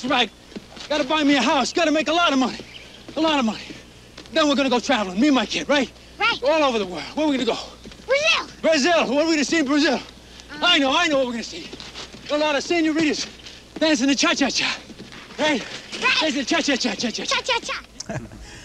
That's right. Gotta buy me a house. Gotta make a lot of money. A lot of money. Then we're gonna go traveling, me and my kid, right? Right. All over the world. Where are we gonna go? Brazil. Brazil. What are we gonna see in Brazil? I know what we're gonna see. A lot of senoritas dancing the cha-cha-cha. Right? Dancing the cha-cha-cha-cha-cha. Cha-cha-cha.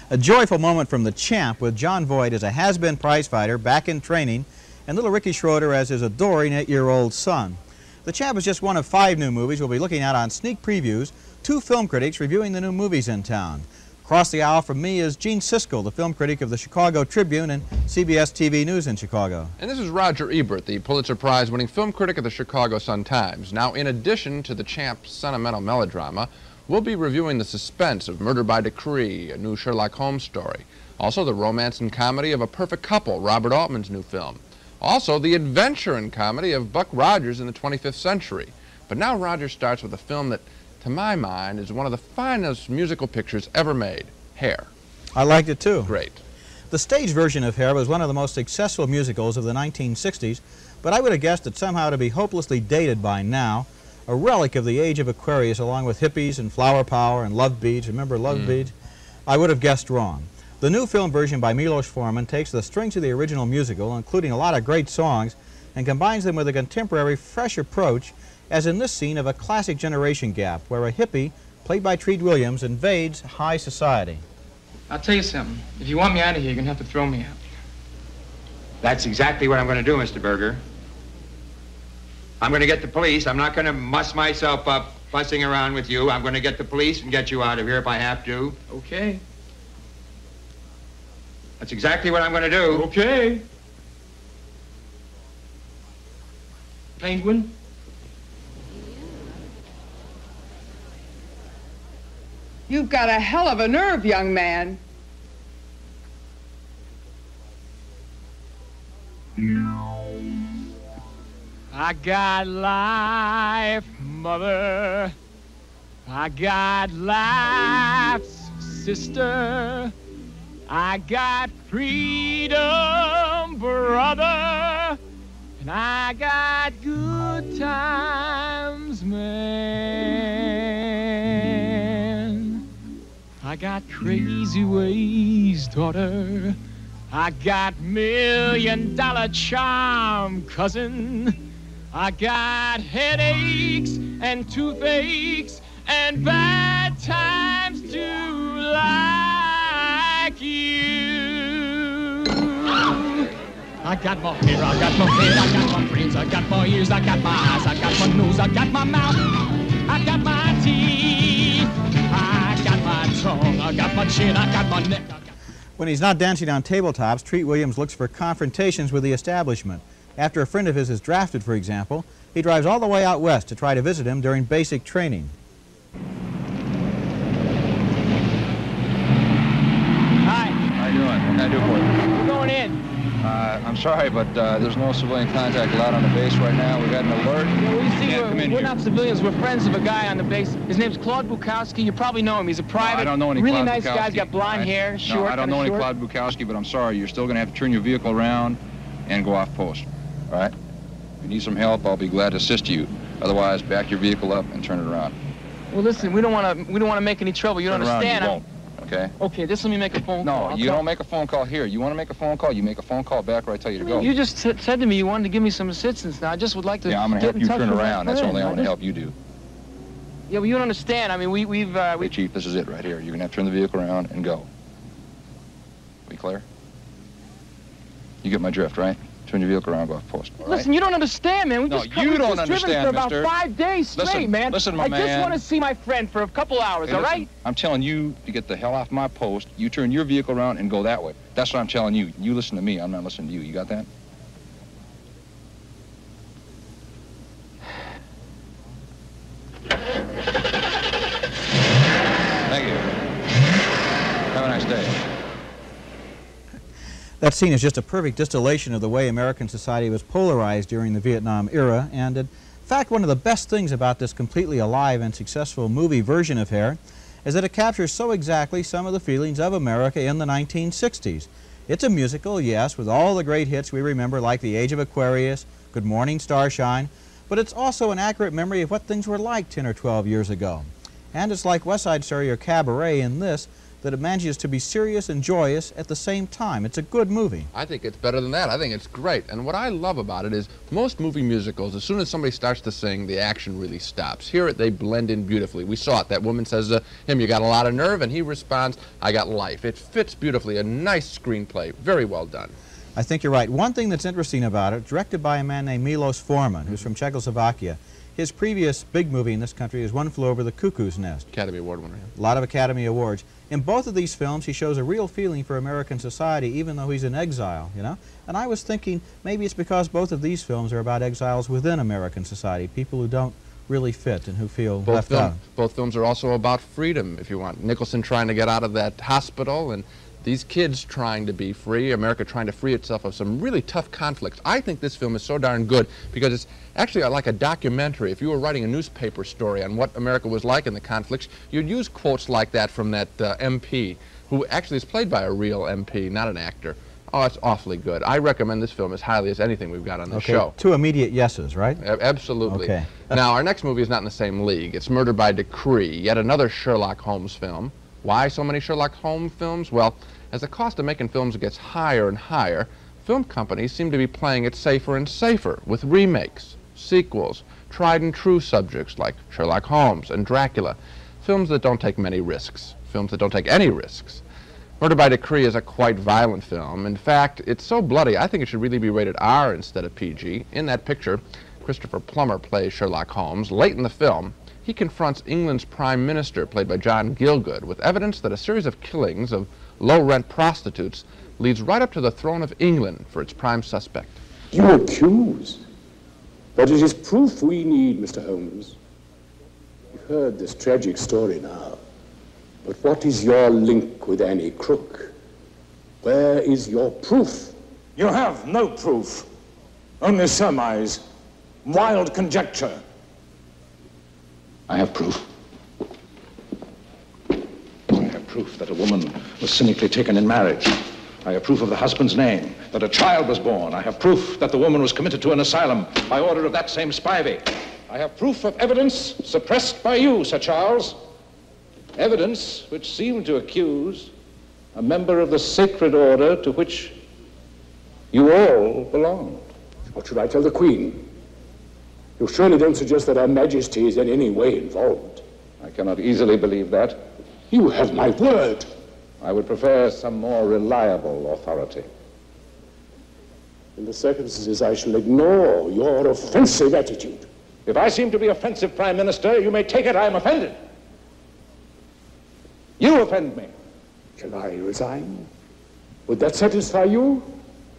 A joyful moment from The Champ with John Voight as a has-been prizefighter back in training and little Ricky Schroeder as his adoring 8-year-old son. The Champ is just one of 5 new movies we'll be looking at on sneak previews, 2 film critics reviewing the new movies in town. Across the aisle from me is Gene Siskel, the film critic of the Chicago Tribune and CBS TV News in Chicago. And this is Roger Ebert, the Pulitzer Prize-winning film critic of the Chicago Sun-Times. Now, in addition to The Champ's sentimental melodrama, we'll be reviewing the suspense of Murder by Decree, a new Sherlock Holmes story. Also, the romance and comedy of A Perfect Couple, Robert Altman's new film. Also, the adventure and comedy of Buck Rogers in the 25th century. But now Roger starts with a film that, to my mind, is one of the finest musical pictures ever made, Hair. I liked it too. Great. The stage version of Hair was one of the most successful musicals of the 1960s, but I would have guessed it somehow to be hopelessly dated by now, a relic of the age of Aquarius along with hippies and flower power and love beads. Remember love beads? I would have guessed wrong. The new film version by Milos Forman takes the strings of the original musical, including a lot of great songs, and combines them with a contemporary, fresh approach, as in this scene of a classic generation gap, where a hippie, played by Treat Williams, invades high society. I'll tell you something. If you want me out of here, you're going to have to throw me out. That's exactly what I'm going to do, Mr. Berger. I'm going to get the police. I'm not going to muss myself up fussing around with you. I'm going to get the police and get you out of here if I have to. Okay. That's exactly what I'm going to do. Okay. Penguin? You've got a hell of a nerve, young man. I got life, mother. I got life's sister. I got freedom, brother. And I got good times, man. I got crazy ways, daughter. I got $1,000,000 charm, cousin. I got headaches and toothaches and bad times too, like you. I got my hair, I got my head, I got my brains, I got my ears, I got my eyes, I got my nose, I got my mouth, I got my teeth, I got my tongue, I got my chin, I got my neck. When he's not dancing on tabletops, Treat Williams looks for confrontations with the establishment. After a friend of his is drafted, for example, he drives all the way out west to try to visit him during basic training. Hi. How you doing? What can I do for you? We're going in. I'm sorry, but there's no civilian contact allowed on the base right now. We got an alert. Well, you see, Can't come in we're here. not civilians. We're friends of a guy on the base. His name's Claude Bukowski. You probably know him. He's a private, I don't know any really Claude nice guy. He's Bukowski. got blonde hair, No, short, I don't know any Claude Bukowski, but I'm sorry. You're still going to have to turn your vehicle around and go off post. All right? If you need some help, I'll be glad to assist you. Otherwise, back your vehicle up and turn it around. Well, listen, we don't want to make any trouble. You don't Turn around, understand? you won't. Okay? Okay, just let me make a phone call. No, you don't make a phone call here. You want to make a phone call, you make a phone call back where I tell you to go. You just said to me you wanted to give me some assistance. Now, I just would like to. Yeah, I'm going to help you turn around. That's the only thing I'm going to help you do. Yeah, well, you don't understand. I mean, we've. Hey, Chief, this is it right here. You're going to have to turn the vehicle around and go. We clear? You get my drift, right? Turn your vehicle around, go off post. All Listen, right? you don't understand, man. We No, just you we've don't just driven understand, for about mister. 5 days straight, Listen, man. listen, my I just man. want to see my friend for a couple hours, Hey, all listen, right? I'm telling you to get the hell off my post. You turn your vehicle around and go that way. That's what I'm telling you. You listen to me. I'm not listening to you. You got that? Thank you. Have a nice day. That scene is just a perfect distillation of the way American society was polarized during the Vietnam era, and in fact, one of the best things about this completely alive and successful movie version of Hair is that it captures so exactly some of the feelings of America in the 1960s. It's a musical, yes, with all the great hits we remember like The Age of Aquarius, Good Morning Starshine, but it's also an accurate memory of what things were like 10 or 12 years ago. And it's like West Side Story or Cabaret in this, that it manages to be serious and joyous at the same time. It's a good movie. I think it's better than that. I think it's great. And what I love about it is most movie musicals, as soon as somebody starts to sing, the action really stops. Here, they blend in beautifully. We saw it. That woman says to him, "You got a lot of nerve," and he responds, "I got life." It fits beautifully. A nice screenplay. Very well done. I think you're right. One thing that's interesting about it, directed by a man named Milos Forman, who's from Czechoslovakia. His previous big movie in this country is One Flew Over the Cuckoo's Nest. Academy Award winner. A lot of Academy Awards. In both of these films, he shows a real feeling for American society, even though he's in exile, you know? And I was thinking, maybe it's because both of these films are about exiles within American society, people who don't really fit and who feel left out. Both films are also about freedom, if you want. Nicholson trying to get out of that hospital, and these kids trying to be free, America trying to free itself of some really tough conflicts. I think this film is so darn good because it's actually like a documentary. If you were writing a newspaper story on what America was like in the conflicts, you'd use quotes like that from that MP, who actually is played by a real MP, not an actor. Oh, it's awfully good. I recommend this film as highly as anything we've got on the show. 2 immediate yeses, right? Absolutely. Okay. Now, our next movie is not in the same league. It's Murder by Decree, yet another Sherlock Holmes film. Why so many Sherlock Holmes films? Well, as the cost of making films gets higher and higher, film companies seem to be playing it safer and safer with remakes, sequels, tried and true subjects like Sherlock Holmes and Dracula, films that don't take many risks, films that don't take any risks. Murder by Decree is a quite violent film. In fact, it's so bloody, I think it should really be rated R instead of PG. In that picture, Christopher Plummer plays Sherlock Holmes. Late in the film, he confronts England's Prime Minister, played by John Gielgud, with evidence that a series of killings of low-rent prostitutes leads right up to the throne of England for its prime suspect. You accuse, but it is proof we need, Mr. Holmes. You've heard this tragic story now, but what is your link with Annie Crook? Where is your proof? You have no proof, only surmise, wild conjecture. I have proof. I have proof that a woman was cynically taken in marriage. I have proof of the husband's name, that a child was born. I have proof that the woman was committed to an asylum by order of that same Spivey. I have proof of evidence suppressed by you, Sir Charles. Evidence which seemed to accuse a member of the sacred order to which you all belonged. What should I tell the Queen? You surely don't suggest that Her Majesty is in any way involved. I cannot easily believe that. You have my word. I would prefer some more reliable authority. In the circumstances, I shall ignore your offensive attitude. If I seem to be offensive, Prime Minister, you may take it I am offended. You offend me. Shall I resign? Would that satisfy you?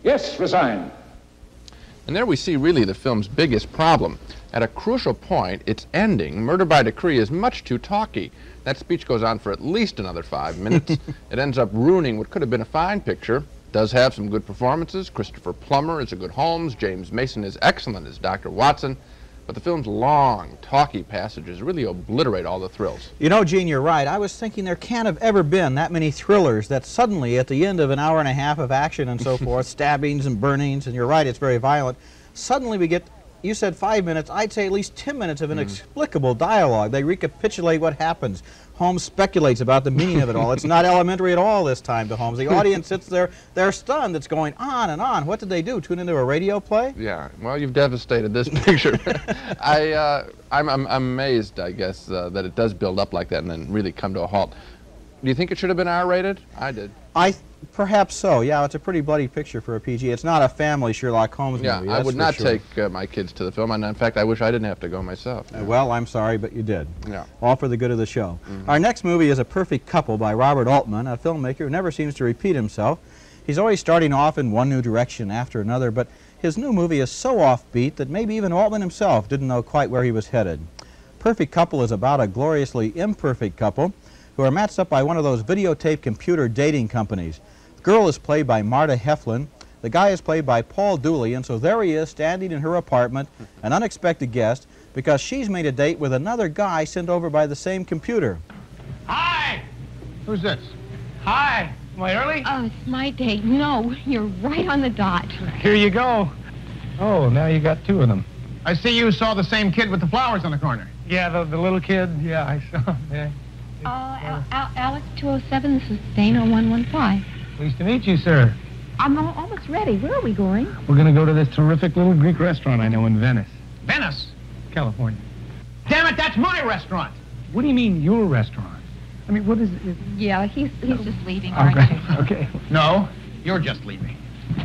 Yes, resign. And there we see really the film's biggest problem. At a crucial point, its ending, Murder by Decree, is much too talky. That speech goes on for at least another 5 minutes. It ends up ruining what could have been a fine picture. Does have some good performances. Christopher Plummer is a good Holmes. James Mason is excellent as Dr. Watson. But the film's long, talky passages really obliterate all the thrills. You know, Gene, you're right. I was thinking there can't have ever been that many thrillers that suddenly, at the end of an hour and a half of action and so forth, stabbings and burnings, and you're right, it's very violent, suddenly we get, you said 5 minutes, I'd say at least 10 minutes of inexplicable dialogue. They recapitulate what happens. Holmes speculates about the meaning of it all. It's not elementary at all this time to Holmes. The audience sits there, they're stunned. It's going on and on. What did they do, tune into a radio play? Yeah, well, you've devastated this picture. I'm amazed, I guess, that it does build up like that and then really come to a halt. Do you think it should have been R-rated? I did. Perhaps so. Yeah, it's a pretty bloody picture for a PG. It's not a family Sherlock Holmes movie. Yeah, I would not take my kids to the film, and in fact, I wish I didn't have to go myself. Yeah. Well, I'm sorry, but you did. Yeah. All for the good of the show. Our next movie is A Perfect Couple by Robert Altman, a filmmaker who never seems to repeat himself. He's always starting off in one new direction after another, but his new movie is so offbeat that maybe even Altman himself didn't know quite where he was headed. Perfect Couple is about a gloriously imperfect couple who are matched up by one of those videotape computer dating companies. The girl is played by Marta Heflin. The guy is played by Paul Dooley, and so there he is standing in her apartment, an unexpected guest, because she's made a date with another guy sent over by the same computer. Hi! Who's this? Hi! Am I early? Oh, it's my date. No, you're right on the dot. Here you go. Oh, now you got two of them. I see you saw the same kid with the flowers on the corner. Yeah, the little kid. Yeah, I saw him. Yeah. Alex 207, this is Dana 115. Pleased to meet you, sir. I'm almost ready. Where are we going? We're going to go to this terrific little Greek restaurant I know in Venice. Venice? California. Damn it, that's my restaurant. What do you mean, your restaurant? I mean, what is it? Yeah, he's just leaving, aren't you? Okay. No, you're just leaving.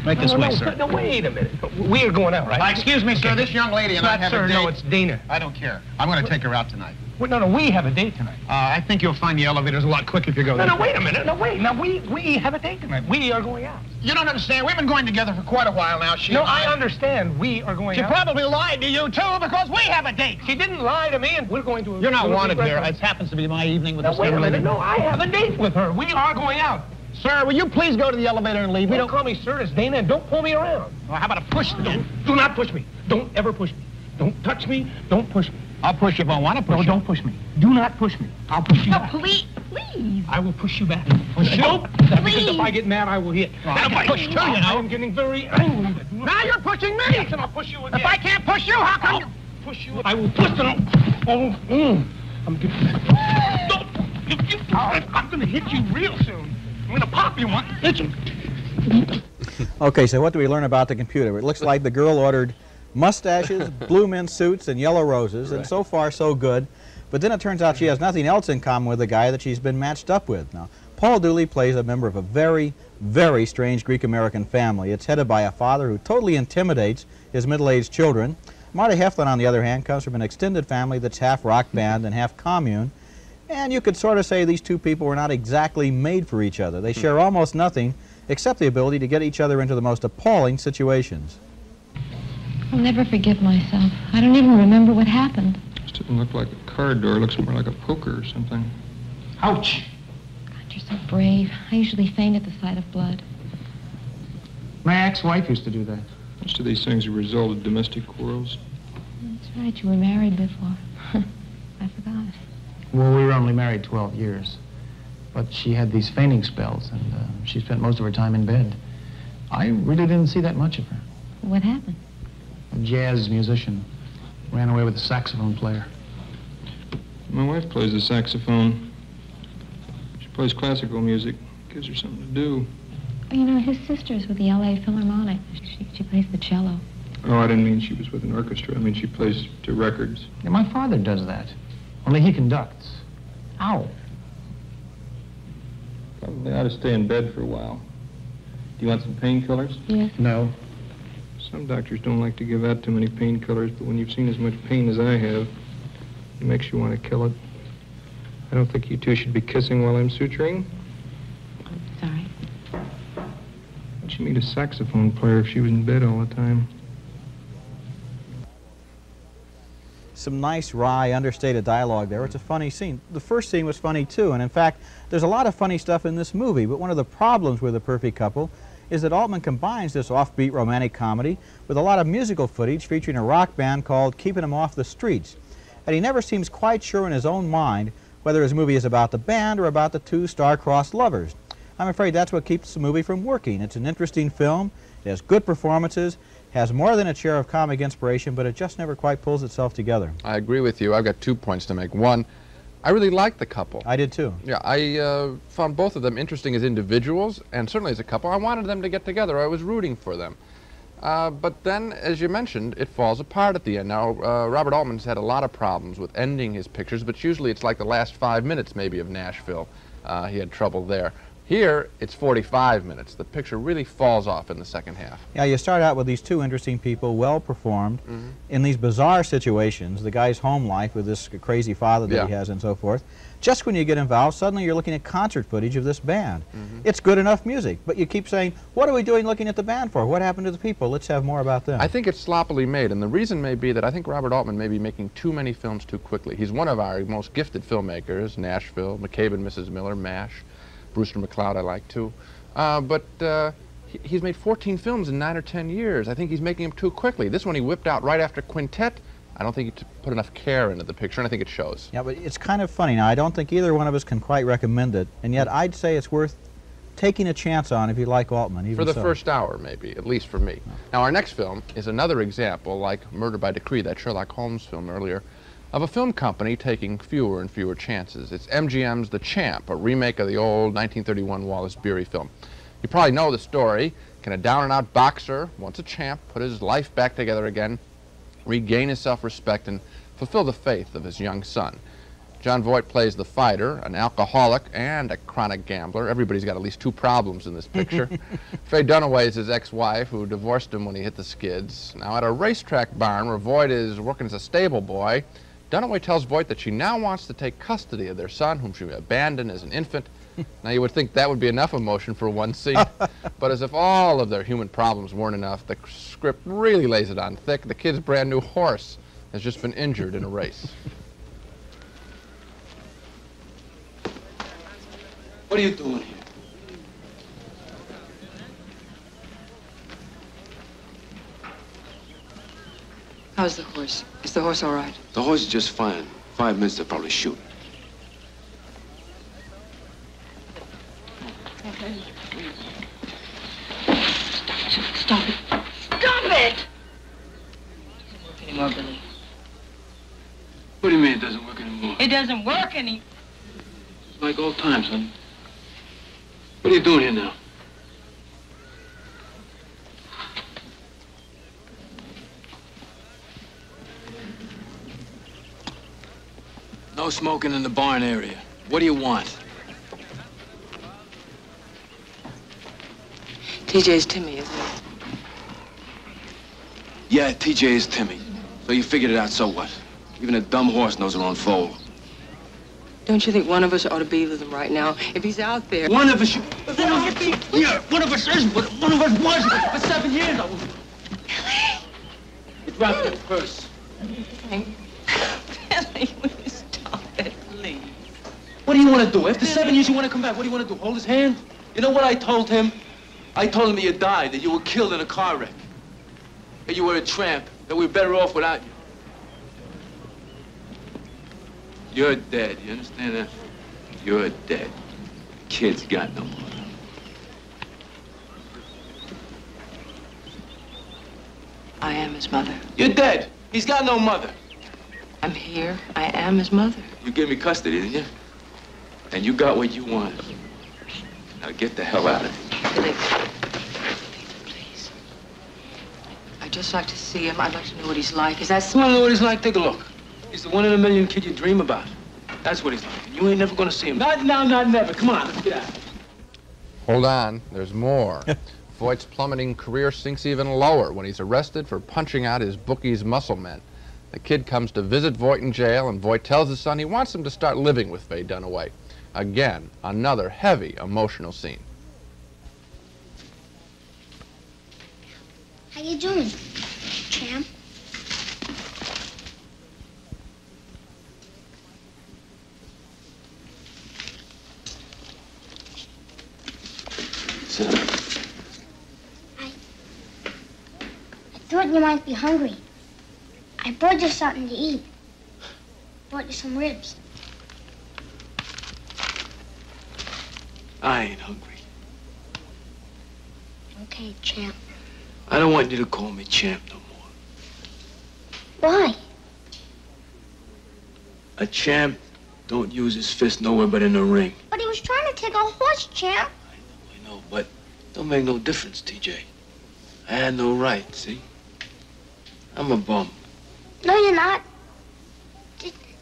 Make this way, sir. No, wait a minute. We are going out, right? Excuse me, sir. This young lady and I have a date. No, it's Dana. I don't care. I'm going to take her out tonight. Well, no, we have a date tonight. I think you'll find the elevators a lot quicker if you go there. No, wait a minute. No, wait. Now, we have a date tonight. We are going out. You don't understand. We've been going together for quite a while now. No, I understand. We are going out. She probably lied to you, too, because we have a date. She didn't lie to me, and we're going to... You're not wanted here. It happens to be my evening with this wait a young lady. minute. No, I have a date with her. We are going out. Sir, will you please go to the elevator and leave? Don't call me sir. It's Dana, and don't pull me around. Well, how about a push then? Do not push me. Don't ever push me. Don't touch me. Don't push me. I'll push you if I want to push you. No, don't push me. Do not push me. I'll push you back. Please. I will push you back. Push you? Don't. Because if I get mad, I will hit. Well, I can push too, you know. I'm getting very angry. Now you're pushing me. Yes, and I'll push you again. If I can't push you, how come you... Push you. I will push you. I'm getting... I'm going to hit you real soon. I'm going to pop you one. Okay, so what do we learn about the computer? It looks like the girl ordered mustaches, blue men's suits, and yellow roses, and so far so good. But then it turns out she has nothing else in common with the guy that she's been matched up with. Now, Paul Dooley plays a member of a very, very strange Greek-American family. It's headed by a father who totally intimidates his middle-aged children. Marty Heflin, on the other hand, comes from an extended family that's half rock band and half commune. And you could sort of say these two people were not exactly made for each other. They share almost nothing except the ability to get each other into the most appalling situations. I'll never forgive myself. I don't even remember what happened. This doesn't look like a car door. It looks more like a poker or something. Ouch. God, you're so brave. I usually faint at the sight of blood. My ex-wife used to do that. Most of these things are a result of domestic quarrels. That's right. You were married before. I forgot. Well, we were only married 12 years. But she had these fainting spells, and she spent most of her time in bed. I really didn't see that much of her. What happened? A jazz musician ran away with a saxophone player. My wife plays the saxophone. She plays classical music. Gives her something to do. You know, his sister's with the L.A. Philharmonic. She plays the cello. Oh, I didn't mean she was with an orchestra. I mean she plays to records. Yeah, my father does that. Only he conducts. Ow. Probably ought to stay in bed for a while. Do you want some painkillers? Yes. No. Some doctors don't like to give out too many painkillers, but when you've seen as much pain as I have, it makes you want to kill it. I don't think you two should be kissing while I'm suturing. Sorry. How'd she meet a saxophone player if she was in bed all the time? Some nice, wry, understated dialogue there. It's a funny scene. The first scene was funny, too, and in fact, there's a lot of funny stuff in this movie, but one of the problems with The Perfect Couple is that Altman combines this offbeat romantic comedy with a lot of musical footage featuring a rock band called Keeping 'Em Off the Streets. And he never seems quite sure in his own mind whether his movie is about the band or about the two star-crossed lovers. I'm afraid that's what keeps the movie from working. It's an interesting film, it has good performances, has more than its share of comic inspiration, but it just never quite pulls itself together. I agree with you. I've got 2 points to make. One, I really liked the couple. I did too. Yeah, I found both of them interesting as individuals, and certainly as a couple. I wanted them to get together. I was rooting for them. But then, as you mentioned, it falls apart at the end. Now, Robert Altman's had a lot of problems with ending his pictures, but usually it's like the last 5 minutes, maybe, of Nashville. He had trouble there. Here, it's 45 minutes. The picture really falls off in the second half. Yeah, you start out with these two interesting people, well performed, in these bizarre situations, the guy's home life with this crazy father that he has and so forth. Just when you get involved, suddenly you're looking at concert footage of this band. It's good enough music, but you keep saying, what are we doing looking at the band for? What happened to the people? Let's have more about them. I think it's sloppily made, and the reason may be that I think Robert Altman may be making too many films too quickly. He's one of our most gifted filmmakers, Nashville, McCabe and Mrs. Miller, MASH. Brewster McCloud I like too. But he's made 14 films in 9 or 10 years. I think he's making them too quickly. This one he whipped out right after Quintet. I don't think he put enough care into the picture, and I think it shows. Yeah, but it's kind of funny. Now, I don't think either one of us can quite recommend it, and yet I'd say it's worth taking a chance on if you like Altman. Even for the so. first hour, maybe, at least for me. Now, our next film is another example, like Murder by Decree, that Sherlock Holmes film earlier. of a film company taking fewer and fewer chances. It's MGM's The Champ, a remake of the old 1931 Wallace Beery film. You probably know the story. Can a down-and-out boxer, once a champ, put his life back together again, regain his self-respect, and fulfill the faith of his young son? John Voight plays the fighter, an alcoholic and a chronic gambler. Everybody's got at least 2 problems in this picture. Faye Dunaway is his ex-wife, who divorced him when he hit the skids. Now, at a racetrack barn where Voight is working as a stable boy, Dunaway tells Voight that she now wants to take custody of their son, whom she abandoned as an infant. Now, you would think that would be enough emotion for one scene, but as if all of their human problems weren't enough, the script really lays it on thick. The kid's brand new horse has just been injured in a race. What are you doing here? How's the horse? Is the horse all right? The horse is just fine. 5 minutes, they'll probably shoot. Stop it. Stop it! It doesn't work anymore, Billy. What do you mean it doesn't work anymore? It doesn't work anymore. It's like old times, honey. What are you doing here now? No smoking in the barn area. What do you want? TJ's Timmy, isn't he? Yeah, TJ is Timmy. So you figured it out, so what? Even a dumb horse knows her own foal. Don't you think one of us ought to be with him right now? If he's out there... One of us should... Yeah, one of us is, but one of us wasn't. For 7 years, I was... You dropped it first. Billy, will you stop it, please? What do you want to do? After 7 years, you want to come back. What do you want to do? Hold his hand? You know what I told him? I told him that you died, that you were killed in a car wreck. That you were a tramp, that we were better off without you. You're dead, you understand that? You're dead. The kid's got no mother. I am his mother. You're dead. He's got no mother. I'm here. I am his mother. You gave me custody, didn't you? And you got what you wanted. Now get the hell out of here. Billy, please. I'd just like to see him. I'd like to know what he's like. Is that... You want to know what he's like? Take a look. He's the 1 in a million kid you dream about. That's what he's like. And you ain't never going to see him. Not now, not never. Come on, let's get out. Hold on, there's more. Voight's plummeting career sinks even lower when he's arrested for punching out his bookie's muscle men. The kid comes to visit Voight in jail, and Voight tells his son he wants him to start living with Faye Dunaway. Again, another heavy emotional scene. How you doing, champ? Sit down. I thought you might be hungry. I brought you something to eat. Brought you some ribs. I ain't hungry. Okay, champ. I don't want you to call me champ no more. Why? A champ don't use his fist nowhere but in the ring. But he was trying to take a horse, champ. I know, but don't make no difference, TJ. I had no right, see? I'm a bum. No, you're not.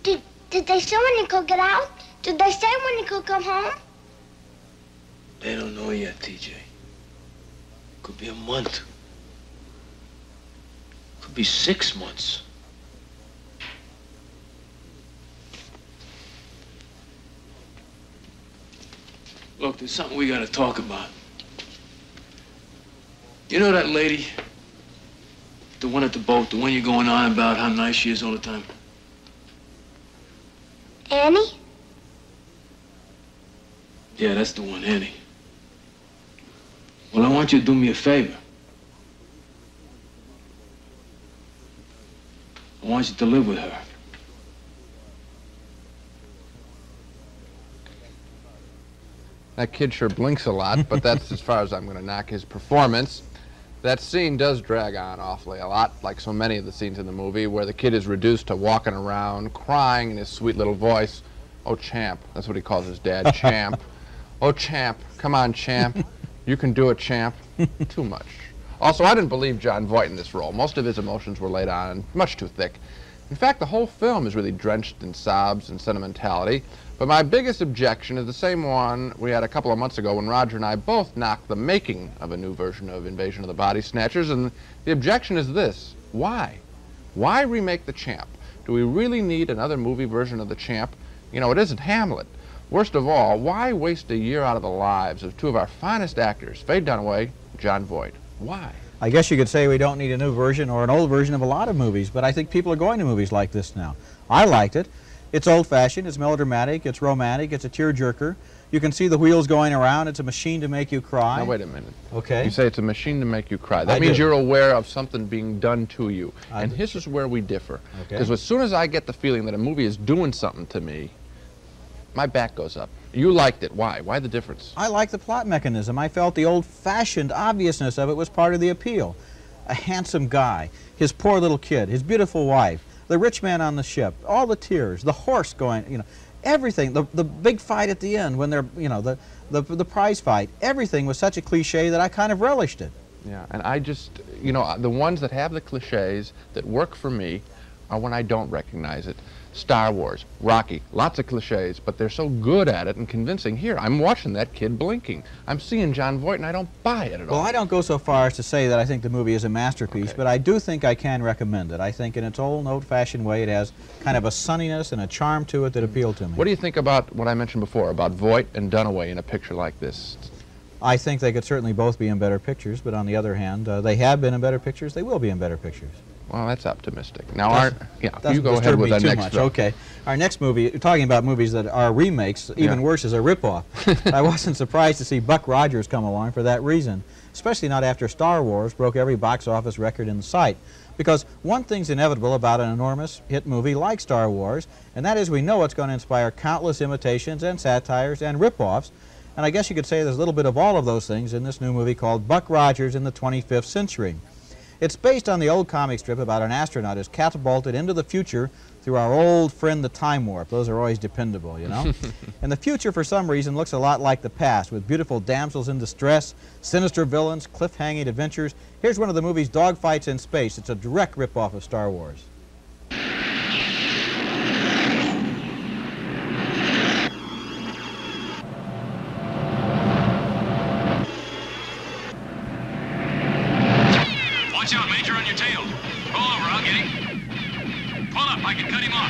Did they say when you could get out? Did they say when you could come home? They don't know yet, TJ. Could be a month. Could be 6 months. Look, there's something we gotta talk about. You know that lady? The one at the boat, the one you're going on about how nice she is all the time? Annie? Yeah, that's the one, Annie. Well, I want you to do me a favor. I want you to live with her. That kid sure blinks a lot, but that's as far as I'm going to knock his performance. That scene does drag on awfully a lot, like so many of the scenes in the movie, where the kid is reduced to walking around, crying in his sweet little voice. Oh, Champ. That's what he calls his dad, Champ. Oh, Champ. Come on, Champ. You can do it, Champ. Too much. Also, I didn't believe Jon Voight in this role. Most of his emotions were laid on much too thick. In fact, the whole film is really drenched in sobs and sentimentality. But my biggest objection is the same one we had a couple of months ago when Roger and I both knocked the making of a new version of Invasion of the Body Snatchers, and the objection is this. Why? Why remake the Champ? Do we really need another movie version of the Champ? You know, it isn't Hamlet. Worst of all, why waste a year out of the lives of two of our finest actors, Faye Dunaway, Jon Voight? Why? I guess you could say we don't need a new version or an old version of a lot of movies, but I think people are going to movies like this now. I liked it. It's old-fashioned, it's melodramatic, it's romantic, it's a tear-jerker. You can see the wheels going around. It's a machine to make you cry. Now, wait a minute. Okay. You say it's a machine to make you cry. That means you're aware of something being done to you. And this is where we differ. Because as soon as I get the feeling that a movie is doing something to me, my back goes up. You liked it. Why? Why the difference? I like the plot mechanism. I felt the old-fashioned obviousness of it was part of the appeal. A handsome guy, his poor little kid, his beautiful wife, the rich man on the ship, all the tears, the horse going, you know, everything, the big fight at the end when they're, you know, the prize fight, everything was such a cliche that I kind of relished it. Yeah, and I just, you know, the ones that have the cliches that work for me are when I don't recognize it. Star Wars, Rocky, lots of cliches, but they're so good at it and convincing. Here, I'm watching that kid blinking. I'm seeing Jon Voight, and I don't buy it at all. Well, I don't go so far as to say that I think the movie is a masterpiece, but I do think I can recommend it. I think in its old-fashioned way, it has kind of a sunniness and a charm to it that appeal to me. What do you think about what I mentioned before, about Voight and Dunaway in a picture like this? I think they could certainly both be in better pictures, but on the other hand, they have been in better pictures, they will be in better pictures. Well, that's optimistic. Now, you go ahead with that next film. Okay. Our next movie, talking about movies that are remakes, even worse, is a ripoff. I wasn't surprised to see Buck Rogers come along for that reason, especially not after Star Wars broke every box office record in sight. Because one thing's inevitable about an enormous hit movie like Star Wars, and that is we know it's going to inspire countless imitations and satires and ripoffs, and I guess you could say there's a little bit of all of those things in this new movie called Buck Rogers in the 25th Century. It's based on the old comic strip about an astronaut who's catapulted into the future through our old friend the Time Warp. Those are always dependable, you know? And the future, for some reason, looks a lot like the past, with beautiful damsels in distress, sinister villains, cliff-hanging adventures. Here's one of the movie's dogfights in space. It's a direct rip-off of Star Wars. Watch out, Major, on your tail. Roll over, I'll get him. Pull up, I can cut him off.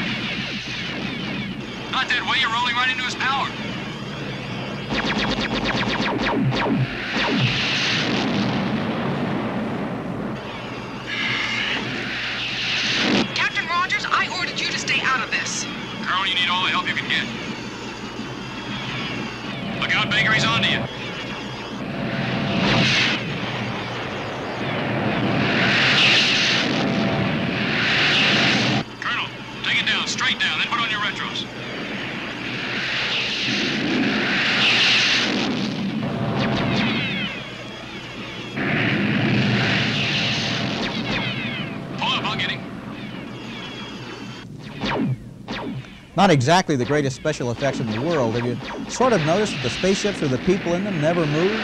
Not that way, you're rolling right into his power. Captain Rogers, I ordered you to stay out of this. Colonel, you need all the help you can get. Look out, Baker, he's onto you. Straight down, then put on your retros. Pull up, I'll get him. Not exactly the greatest special effects in the world. Have you sort of noticed that the spaceships or the people in them never move?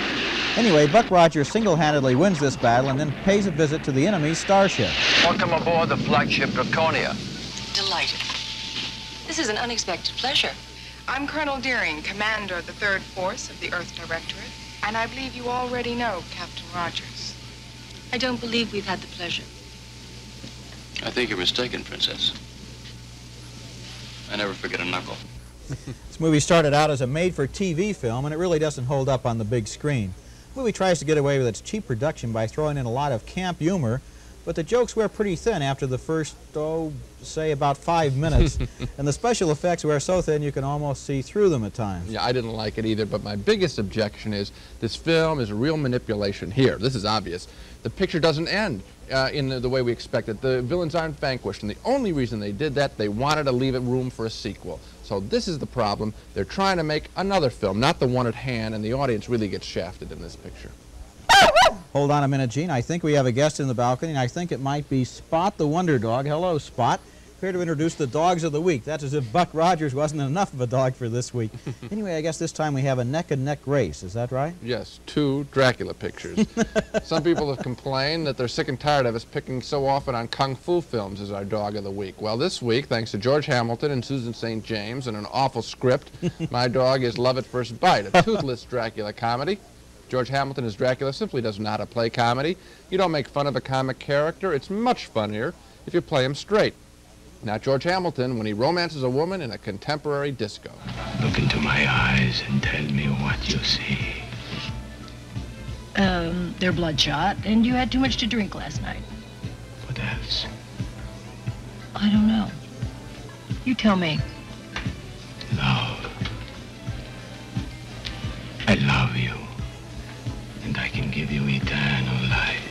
Anyway, Buck Rogers single-handedly wins this battle and then pays a visit to the enemy's starship. Welcome aboard the flagship Draconia. Delighted. This is an unexpected pleasure. I'm Colonel Deering, commander of the 3rd Force of the Earth Directorate, and I believe you already know Captain Rogers. I don't believe we've had the pleasure. I think you're mistaken, Princess. I never forget a knuckle. This movie started out as a made-for-TV film, and it really doesn't hold up on the big screen. The movie tries to get away with its cheap production by throwing in a lot of camp humor, but the jokes wear pretty thin after the first, say about 5 minutes, and the special effects wear so thin you can almost see through them at times. Yeah, I didn't like it either, but my biggest objection is this film is a real manipulation here. This is obvious. The picture doesn't end in the way we expected. The villains aren't vanquished, and the only reason they did that, they wanted to leave it room for a sequel. So this is the problem. They're trying to make another film, not the one at hand, and the audience really gets shafted in this picture. Hold on a minute, Gene. I think we have a guest in the balcony, and I think it might be Spot the Wonder Dog. Hello, Spot. Here to introduce the dogs of the week. That's as if Buck Rogers wasn't enough of a dog for this week. Anyway, I guess this time we have a neck-and-neck race. Is that right? Yes, 2 Dracula pictures. Some people have complained that they're sick and tired of us picking so often on kung fu films as our dog of the week. Well, this week, thanks to George Hamilton and Susan St. James and an awful script, my dog is Love at First Bite, a toothless Dracula comedy. George Hamilton as Dracula simply doesn't know how to play comedy. You don't make fun of a comic character. It's much funnier if you play him straight. Not George Hamilton when he romances a woman in a contemporary disco. Look into my eyes and tell me what you see. They're bloodshot, and you had too much to drink last night. What else? I don't know. You tell me. Love. I love you, and I can give you eternal life.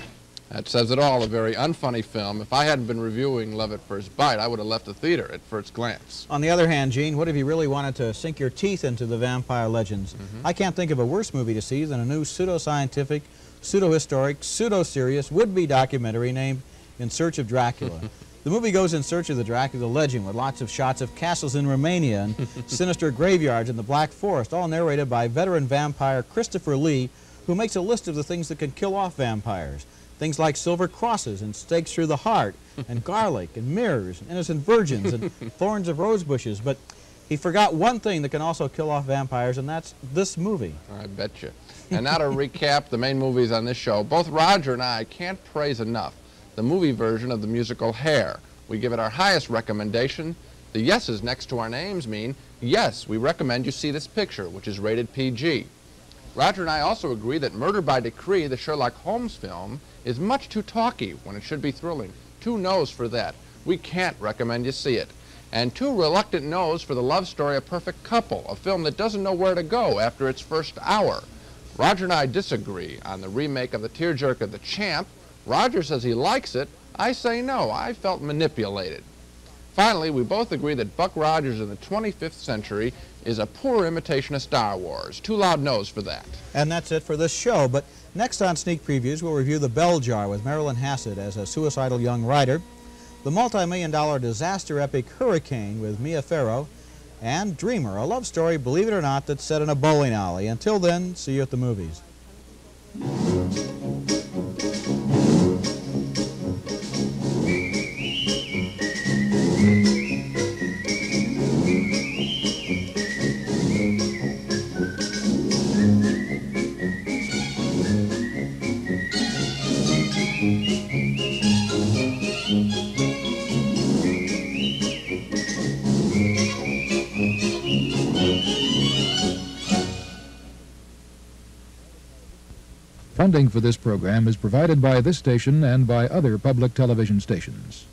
That says it all, a very unfunny film. If I hadn't been reviewing Love at First Bite, I would have left the theater at first glance. On the other hand, Gene, what if you really wanted to sink your teeth into the vampire legends? I can't think of a worse movie to see than a new pseudo-scientific, pseudo-historic, pseudo-serious, would-be documentary named In Search of Dracula. The movie goes in search of the Dracula legend with lots of shots of castles in Romania and sinister graveyards in the Black Forest, all narrated by veteran vampire Christopher Lee, who makes a list of the things that can kill off vampires. Things like silver crosses and stakes through the heart, and garlic and mirrors, and innocent virgins and thorns of rose bushes. But he forgot one thing that can also kill off vampires, and that's this movie. I bet you. And now to recap the main movies on this show, both Roger and I can't praise enough the movie version of the musical Hair. We give it our highest recommendation. The yeses next to our names mean, yes, we recommend you see this picture, which is rated PG. Roger and I also agree that Murder by Decree, the Sherlock Holmes film, is much too talky when it should be thrilling. 2 no's for that. We can't recommend you see it. And 2 reluctant no's for the love story A Perfect Couple, a film that doesn't know where to go after its first hour. Roger and I disagree on the remake of the tearjerker The Champ. Roger says he likes it. I say no. I felt manipulated. Finally, we both agree that Buck Rogers in the 25th century is a poor imitation of Star Wars. 2 loud no's for that. And that's it for this show. But next on Sneak Previews, we'll review The Bell Jar with Marilyn Hassett as a suicidal young writer, the multi-million-dollar disaster epic Hurricane with Mia Farrow, and Dreamer, a love story, believe it or not, that's set in a bowling alley. Until then, see you at the movies. Funding for this program is provided by this station and by other public television stations.